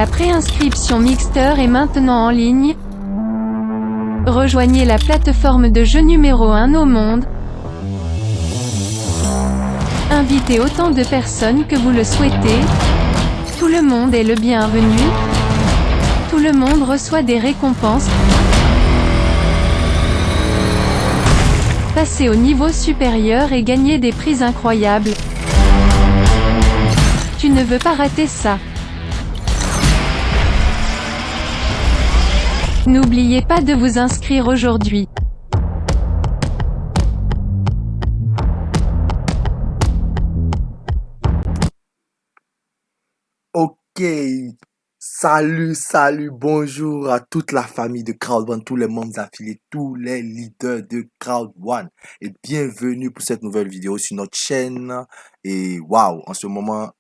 La préinscription Mixter est maintenant en ligne. Rejoignez la plateforme de jeu numéro 1 au monde. Invitez autant de personnes que vous le souhaitez. Tout le monde est le bienvenu. Tout le monde reçoit des récompenses. Passez au niveau supérieur et gagnez des prix incroyables. Tu ne veux pas rater ça. N'oubliez pas de vous inscrire aujourd'hui. Ok, salut, bonjour à toute la famille de Crowd1, tous les membres affiliés, tous les leaders de Crowd1 et bienvenue pour cette nouvelle vidéo sur notre chaîne. Et waouh, en ce moment,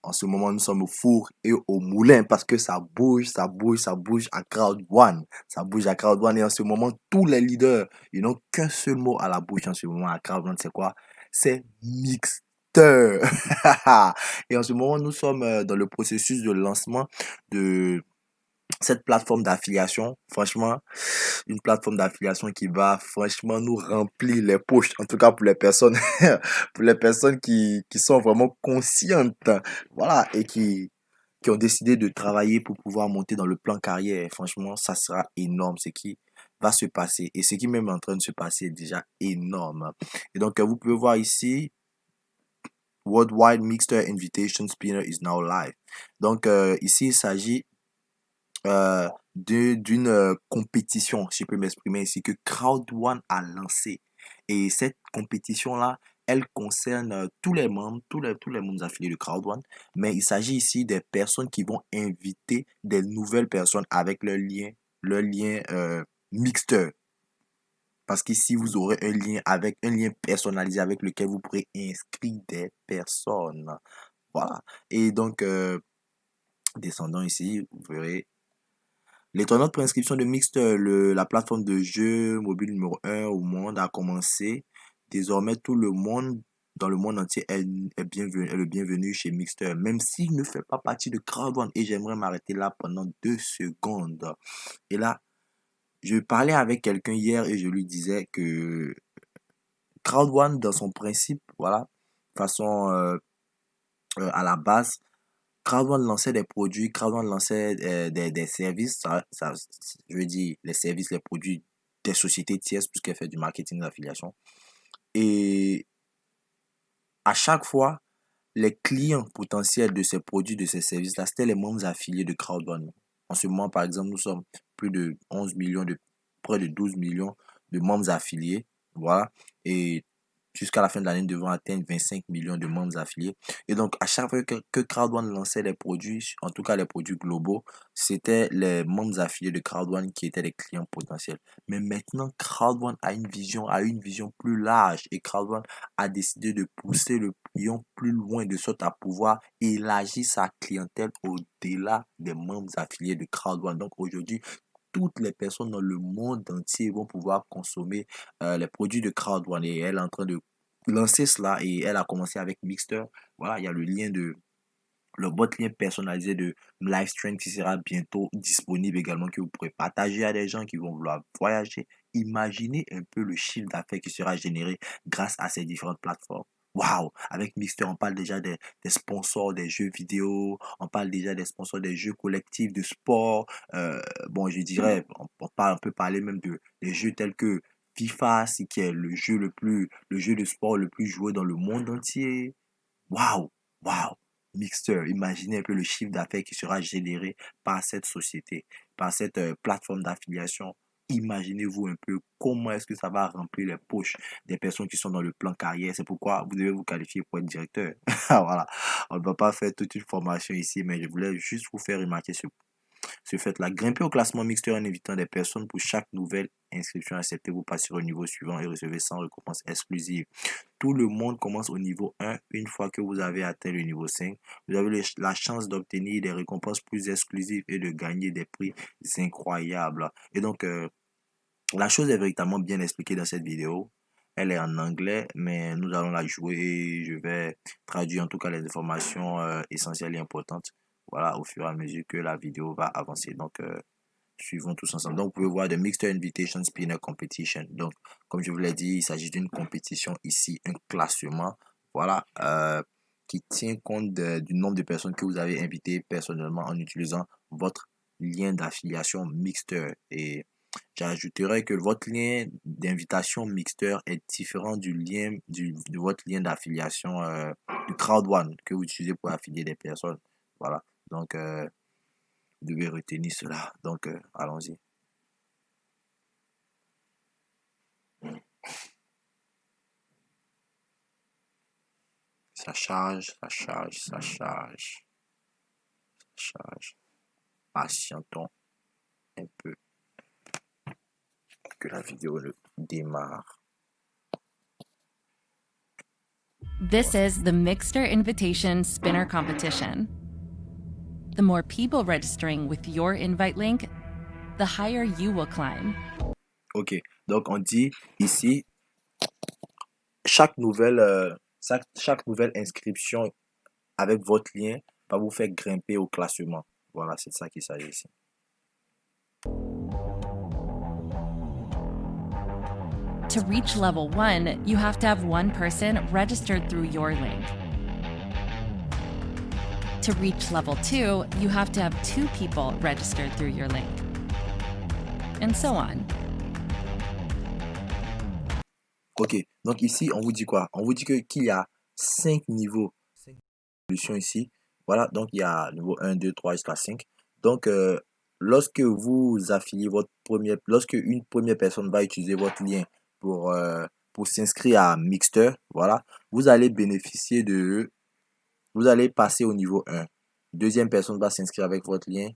nous sommes au four et au moulin parce que ça bouge à Crowd1. Ça bouge à Crowd1 et en ce moment, tous les leaders, ils n'ont qu'un seul mot à la bouche en ce moment à Crowd1, c'est quoi? C'est Mixter. Et en ce moment, nous sommes dans le processus de lancement de cette plateforme d'affiliation. Franchement, une plateforme d'affiliation qui va franchement nous remplir les poches. En tout cas, pour les personnes, pour les personnes qui sont vraiment conscientes. Voilà. Et qui ont décidé de travailler pour pouvoir monter dans le plan carrière. Franchement, ça sera énorme. Ce qui va se passer. Et ce qui est même en train de se passer est déjà énorme. Et donc, vous pouvez voir ici, Worldwide Mixter Invitation Spinner is now live. Donc ici, il s'agit d'une compétition, si je peux m'exprimer ici, que Crowd1 a lancé. Et cette compétition-là, elle concerne tous les membres, tous les membres affiliés de Crowd1. Mais il s'agit ici des personnes qui vont inviter des nouvelles personnes avec leur lien Mixter. Parce qu'ici, vous aurez un lien personnalisé avec lequel vous pourrez inscrire des personnes. Voilà. Et donc, descendons ici, vous verrez. L'étonnante de préinscription de Mixter, la plateforme de jeu mobile numéro 1 au monde, a commencé. Désormais, tout le monde, dans le monde entier, est le bienvenu chez Mixter, même s'il ne fait pas partie de Crowd1. Et j'aimerais m'arrêter là pendant 2 secondes. Et là, je parlais avec quelqu'un hier et je lui disais que Crowd1, dans son principe, voilà, façon à la base, Crowd1 lançait des produits, Crowd1 lançait des services, je veux dire, les services, les produits des sociétés tierces, puisqu'elle fait du marketing d'affiliation. Et à chaque fois, les clients potentiels de ces produits, de ces services-là, c'était les membres affiliés de Crowd1. En ce moment, par exemple, nous sommes plus de 11 millions, près de 12 millions de membres affiliés. Voilà. Et jusqu'à la fin de l'année, nous devons atteindre 25 millions de membres affiliés. Et donc, à chaque fois que Crowd1 lançait les produits, en tout cas les produits globaux, c'était les membres affiliés de Crowd1 qui étaient les clients potentiels. Mais maintenant, Crowd1 a une vision plus large et Crowd1 a décidé de pousser le pion plus loin de sorte à pouvoir élargir sa clientèle au-delà des membres affiliés de Crowd1. Donc aujourd'hui, toutes les personnes dans le monde entier vont pouvoir consommer les produits de Crowd1 et elle est en train de lancer cela et elle a commencé avec Mixter. Voilà, il y a votre lien personnalisé de Livestream qui sera bientôt disponible également, que vous pourrez partager à des gens qui vont vouloir voyager. Imaginez un peu le chiffre d'affaires qui sera généré grâce à ces différentes plateformes. Waouh! Avec Mixter, on parle déjà des sponsors des jeux vidéo, on parle déjà des sponsors des jeux collectifs de sport. Bon, je dirais, on peut parler même des jeux tels que FIFA, qui est le jeu de sport le plus joué dans le monde entier. Waouh! Waouh! Mixter, imaginez un peu le chiffre d'affaires qui sera généré par cette société, par cette plateforme d'affiliation. Imaginez-vous un peu comment est-ce que ça va remplir les poches des personnes qui sont dans le plan carrière. C'est pourquoi vous devez vous qualifier pour être directeur. Voilà. On ne va pas faire toute une formation ici, mais je voulais juste vous faire remarquer ce fait-là. Grimpez au classement Mixter en invitant des personnes pour chaque nouvelle inscription acceptée. Vous passez au niveau suivant et recevez 100 récompenses exclusives. Tout le monde commence au niveau 1. Une fois que vous avez atteint le niveau 5, vous avez la chance d'obtenir des récompenses plus exclusives et de gagner des prix incroyables. Et donc, la chose est véritablement bien expliquée dans cette vidéo. Elle est en anglais, mais nous allons la jouer et je vais traduire en tout cas les informations essentielles et importantes. voilà, au fur et à mesure que la vidéo va avancer. Donc, suivons tous ensemble. Donc, vous pouvez voir de Mixter Invitation Spinner Competition. Donc, comme je vous l'ai dit, il s'agit d'une compétition ici, un classement, voilà, qui tient compte du nombre de personnes que vous avez invitées personnellement en utilisant votre lien d'affiliation Mixter. Et j'ajouterais que votre lien d'invitation Mixter est différent du lien de votre lien d'affiliation du Crowd1 que vous utilisez pour affilier des personnes. Voilà. Donc, vous devez retenir cela. Donc, allons-y. Ça charge, ça charge, ça charge, ça charge. Patientons un peu que la vidéo démarre. This is the Mixter Invitation Spinner Competition. The more people registering with your invite link, the higher you will climb. Ok, donc on dit ici, chaque nouvelle inscription avec votre lien va vous faire grimper au classement. Voilà, c'est de ça qu'il s'agit ici. To reach level 1, you have to have one person registered through your link. To reach level 2, you have to have 2 people registered through your link. And so on. Ok, donc ici, on vous dit quoi? On vous dit qu'il y a 5 niveaux d'évolution ici. Voilà, donc il y a niveau 1, 2, 3 jusqu'à 5. Donc, lorsque vous affiliez lorsque une première personne va utiliser votre lien pour s'inscrire à Mixter, voilà, vous allez vous allez passer au niveau 1. Deuxième personne va s'inscrire avec votre lien,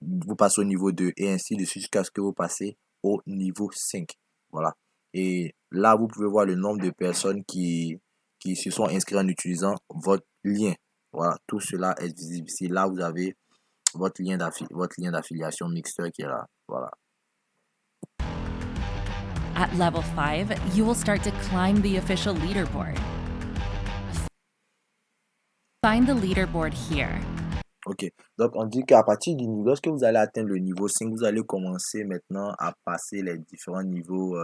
vous passez au niveau 2 et ainsi de suite jusqu'à ce que vous passez au niveau 5. Voilà. Et là, vous pouvez voir le nombre de personnes qui se sont inscrites en utilisant votre lien. Voilà, tout cela est visible ici. Là, vous avez votre lien d'affiliation Mixter qui est là. Voilà. At level 5, you will start to climb the official leaderboard. Find the leaderboard here. Ok, donc on dit qu'à partir lorsque vous allez atteindre le niveau 5, vous allez commencer maintenant à passer les différents niveaux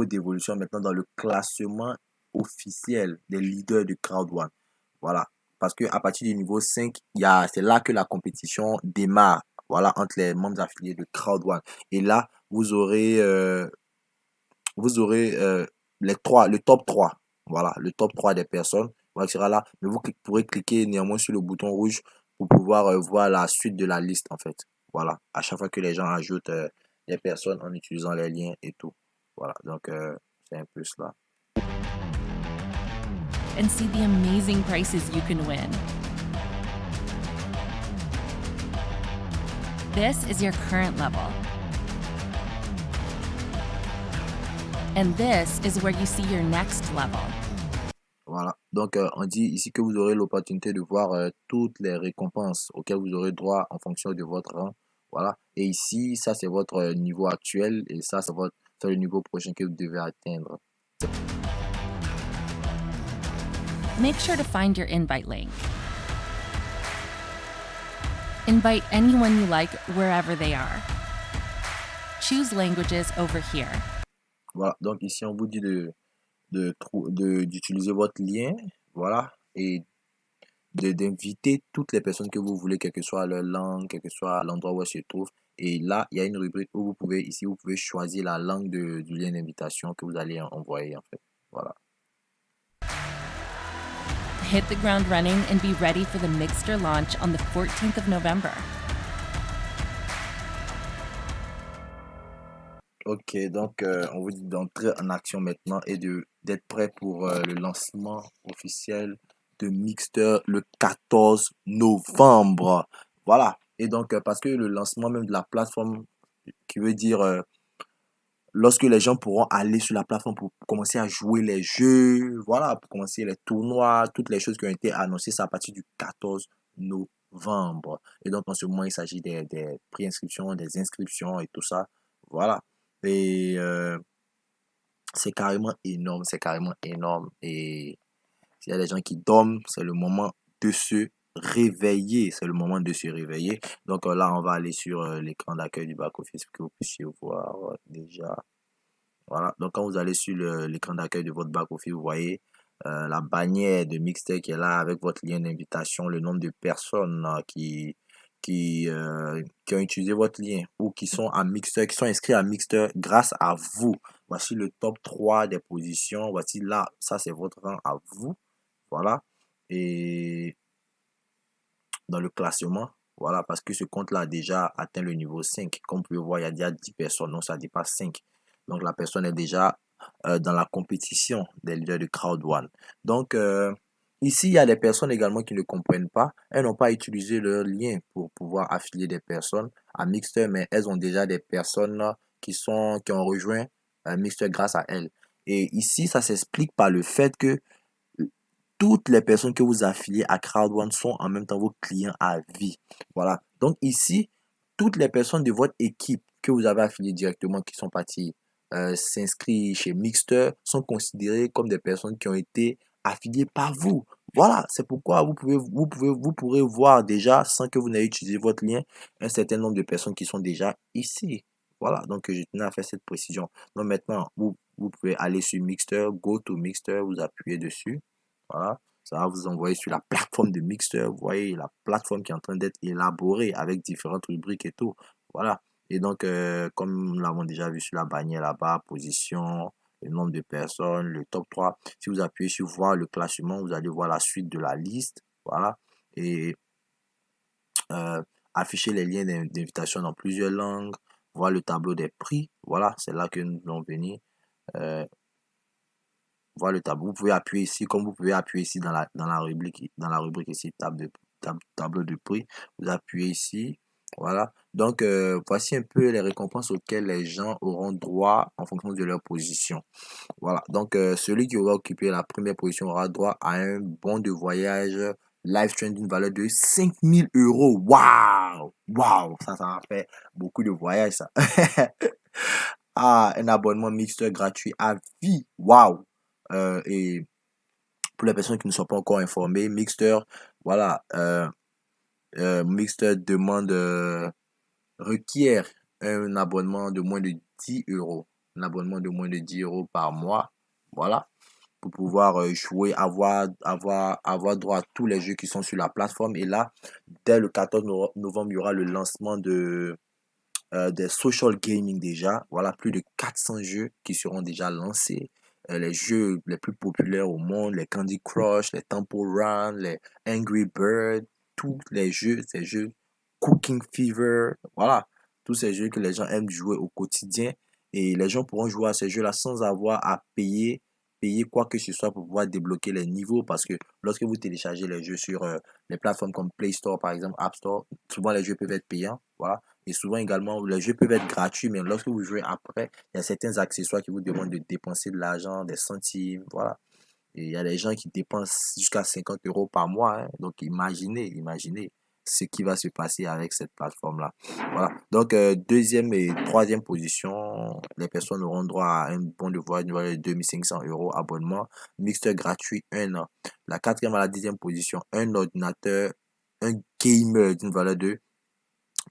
d'évolution maintenant dans le classement officiel des leaders de Crowd1. Voilà. Parce que à partir du niveau 5, c'est là que la compétition démarre. Voilà, entre les membres affiliés de Crowd1. Et là, vous aurez le top 3. Voilà, le top 3 des personnes. Voilà, sera là. Mais vous pourrez cliquer néanmoins sur le bouton rouge pour pouvoir voir la suite de la liste en fait. Voilà, à chaque fois que les gens ajoutent les personnes en utilisant les liens et tout. Voilà, donc c'est un peu cela. And see the amazing prizes you can win. This is your current level. And this is where you see your next level. Voilà, donc on dit ici que vous aurez l'opportunité de voir toutes les récompenses auxquelles vous aurez droit en fonction de votre rang. Voilà, et ici, ça c'est votre niveau actuel et ça c'est le niveau prochain que vous devez atteindre. Make sure to find your invite link. Invite anyone you like wherever they are. Choose languages over here. Voilà, donc ici on vous dit d'utiliser votre lien, voilà, et d'inviter toutes les personnes que vous voulez, quelle que soit leur langue, quel que soit l'endroit où elles se trouvent. Et là, il y a une rubrique où vous pouvez choisir la langue du lien d'invitation que vous allez envoyer en fait. Voilà. Hit the ground running and be ready for the Mixter launch on the 14th of November. Ok, donc on vous dit d'entrer en action maintenant et d'être prêt pour le lancement officiel de Mixter le 14 novembre. Voilà. Et donc, parce que le lancement même de la plateforme, qui veut dire lorsque les gens pourront aller sur la plateforme pour commencer à jouer les jeux, voilà, pour commencer les tournois, toutes les choses qui ont été annoncées, c'est à partir du 14 novembre. Et donc, en ce moment, il s'agit des pré-inscriptions, des inscriptions et tout ça. Voilà. Et c'est carrément énorme, c'est carrément énorme. Et s'il y a des gens qui dorment, c'est le moment de se réveiller, c'est le moment de se réveiller. Donc là, on va aller sur l'écran d'accueil du back-office pour que vous puissiez voir déjà. Voilà, donc quand vous allez sur l'écran d'accueil de votre back-office, vous voyez la bannière de Mixter qui est là avec votre lien d'invitation, le nombre de personnes qui ont utilisé votre lien ou qui sont à Mixter, qui sont inscrits à Mixter grâce à vous. Voici le top 3 des positions. Voici là, ça c'est votre rang à vous. Voilà. Et dans le classement, voilà, parce que ce compte-là a déjà atteint le niveau 5. Comme vous pouvez voir, il y a déjà 10 personnes, donc ça dépasse 5. Donc la personne est déjà dans la compétition des leaders de Crowd One. Donc ici, il y a des personnes également qui ne comprennent pas. Elles n'ont pas utilisé leur lien pour pouvoir affilier des personnes à Mixter, mais elles ont déjà des personnes qui ont rejoint Mixter grâce à elles. Et ici, ça s'explique par le fait que toutes les personnes que vous affiliez à Crowd1 sont en même temps vos clients à vie. Voilà. Donc ici, toutes les personnes de votre équipe que vous avez affiliées directement, qui sont parties s'inscrire chez Mixter, sont considérées comme des personnes qui ont été affiliées par vous. Voilà, c'est pourquoi vous pourrez voir déjà, sans que vous n'ayez utilisé votre lien, un certain nombre de personnes qui sont déjà ici. Voilà, donc je tenais à faire cette précision. Donc maintenant, vous pouvez aller sur Mixter, go to Mixter, vous appuyez dessus. Voilà, ça va vous envoyer sur la plateforme de Mixter. Vous voyez la plateforme qui est en train d'être élaborée avec différentes rubriques et tout. Voilà. Et donc, comme nous l'avons déjà vu sur la bannière là-bas, position, le nombre de personnes, le top 3. Si vous appuyez sur voir le classement, vous allez voir la suite de la liste. Voilà. Et afficher les liens d'invitation dans plusieurs langues. Voir le tableau des prix. Voilà, c'est là que nous allons venir. Voir le tableau. Vous pouvez appuyer ici, comme vous pouvez appuyer ici dans la rubrique ici, tableau de prix. Vous appuyez ici. Voilà. Donc, voici un peu les récompenses auxquelles les gens auront droit en fonction de leur position. Voilà. Donc, celui qui aura occupé la première position aura droit à un bon de voyage live stream d'une valeur de 5000 euros. Waouh! Waouh! Ça va faire beaucoup de voyages, ça. Ah, un abonnement mixte gratuit à vie. Waouh! Et pour les personnes qui ne sont pas encore informées, Mixter, voilà, Mixter requiert un abonnement de moins de 10 euros. Un abonnement de moins de 10 euros par mois. Voilà. Pour pouvoir jouer, avoir droit à tous les jeux qui sont sur la plateforme. Et là, dès le 14 novembre, il y aura le lancement des social gaming déjà. Voilà, plus de 400 jeux qui seront déjà lancés. Les jeux les plus populaires au monde, les Candy Crush, les Temple Run, les Angry Bird, tous les jeux, ces jeux Cooking Fever, voilà, tous ces jeux que les gens aiment jouer au quotidien. Et les gens pourront jouer à ces jeux-là sans avoir à payer quoi que ce soit pour pouvoir débloquer les niveaux. Parce que lorsque vous téléchargez les jeux sur les plateformes comme Play Store, par exemple, App Store, souvent les jeux peuvent être payants. Voilà. Et souvent également, les jeux peuvent être gratuits, mais lorsque vous jouez après, il y a certains accessoires qui vous demandent de dépenser de l'argent, des centimes, voilà. Et il y a des gens qui dépensent jusqu'à 50 euros par mois, hein. Donc imaginez ce qui va se passer avec cette plateforme-là. Voilà. Donc, deuxième et troisième position, les personnes auront droit à un bon de voyage de 2500 euros abonnement, mixte gratuit 1 an. La quatrième à la dixième position, un ordinateur, un gamer d'une valeur de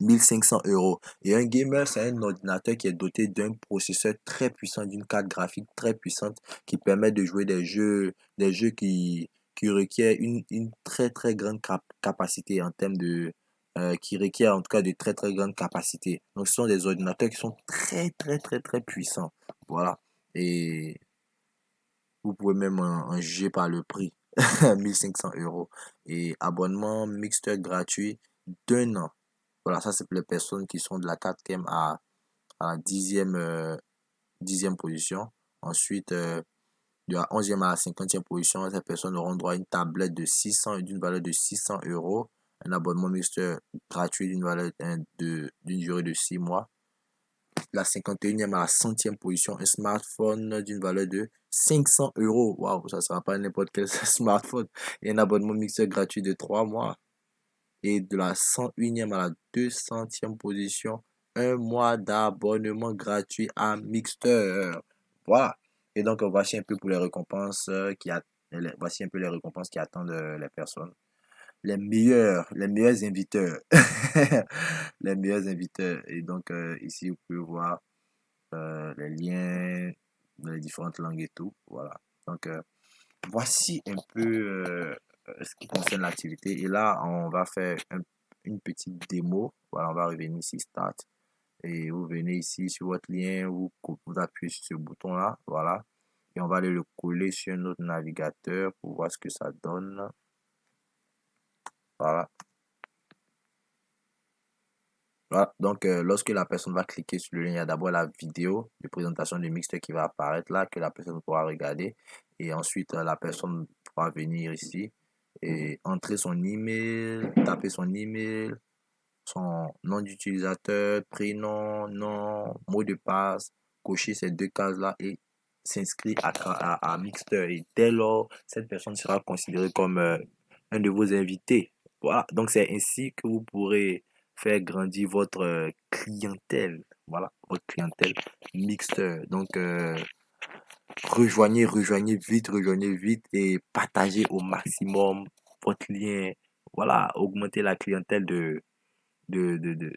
1500 euros. Et un gamer, c'est un ordinateur qui est doté d'un processeur très puissant, d'une carte graphique très puissante qui permet de jouer des jeux qui requièrent une très très grande capacité en termes de... qui requièrent en tout cas de très très grandes capacités. Donc ce sont des ordinateurs qui sont très très très très puissants. Voilà. Et vous pouvez même en juger par le prix. 1500 euros. Et abonnement mixte gratuit d'1 an. Voilà, ça c'est pour les personnes qui sont de la quatrième à la dixième position. Ensuite, de la 11e à la 50e position, ces personnes auront droit à une tablette d'une valeur de 600 euros. Un abonnement mixte gratuit d'une durée de 6 mois. La 51e à la 100e position, un smartphone d'une valeur de 500 euros. Waouh, ça ne sera pas n'importe quel smartphone. Et un abonnement mixte gratuit de 3 mois. Et de la 101e à la 200e position, un mois d'abonnement gratuit à Mixter. Voilà. Et donc, voici un peu pour les récompenses voici un peu les récompenses qui attendent les personnes. les meilleurs inviteurs. Les meilleurs inviteurs. Et donc, ici, vous pouvez voir les liens dans les différentes langues et tout. Voilà. Donc, voici un peu ce qui concerne l'activité. Et là, on va faire une petite démo. Voilà, on va revenir ici, Start. Et vous venez ici sur votre lien, vous appuyez sur ce bouton-là. Voilà. Et on va aller le coller sur notre navigateur pour voir ce que ça donne. Voilà. Voilà. Donc, lorsque la personne va cliquer sur le lien, il y a d'abord la vidéo de présentation du Mixter qui va apparaître là, que la personne pourra regarder. Et ensuite, la personne pourra venir ici et entrer son email, taper son email, son nom d'utilisateur, prénom, nom, mot de passe, cocher ces deux cases-là et s'inscrire à Mixter. Et dès lors, cette personne sera considérée comme un de vos invités. Voilà, donc c'est ainsi que vous pourrez faire grandir votre clientèle. Voilà, votre clientèle Mixter. Donc, rejoignez vite et partagez au maximum votre lien. Voilà, augmentez la clientèle de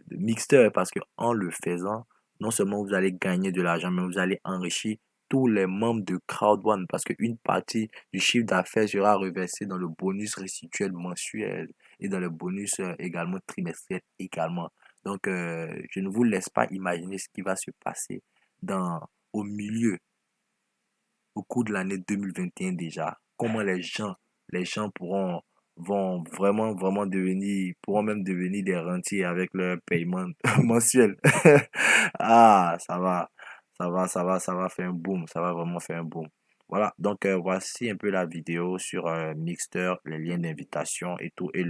Mixter parce que en le faisant, non seulement vous allez gagner de l'argent, mais vous allez enrichir tous les membres de Crowd One parce qu'une partie du chiffre d'affaires sera reversée dans le bonus résiduel mensuel et dans le bonus également trimestriel également. Donc, je ne vous laisse pas imaginer ce qui va se passer au milieu, au cours de l'année 2021 déjà. Comment les gens vont vraiment pourront même devenir des rentiers avec leur paiement mensuel. Ah, ça va faire un boom, ça va vraiment faire un boom. Voilà, donc voici un peu la vidéo sur Mixter, les liens d'invitation et tout, et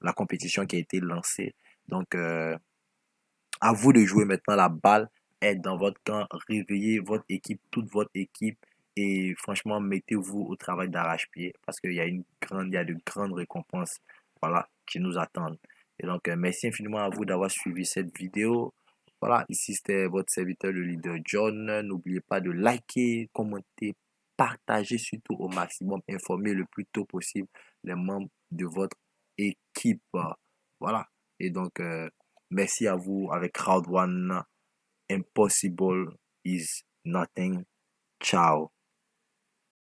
la compétition qui a été lancée. Donc, à vous de jouer maintenant, la balle est dans votre camp, réveillez votre équipe, toute votre équipe, et franchement, mettez-vous au travail d'arrache-pied parce qu'il y a il y a de grandes récompenses, voilà, qui nous attendent. Et donc, merci infiniment à vous d'avoir suivi cette vidéo. Voilà, ici c'était votre serviteur, le leader John. N'oubliez pas de liker, commenter, partager surtout au maximum, informer le plus tôt possible les membres de votre équipe. Voilà. Et donc, merci à vous avec Crowd One. Impossible is nothing. Ciao.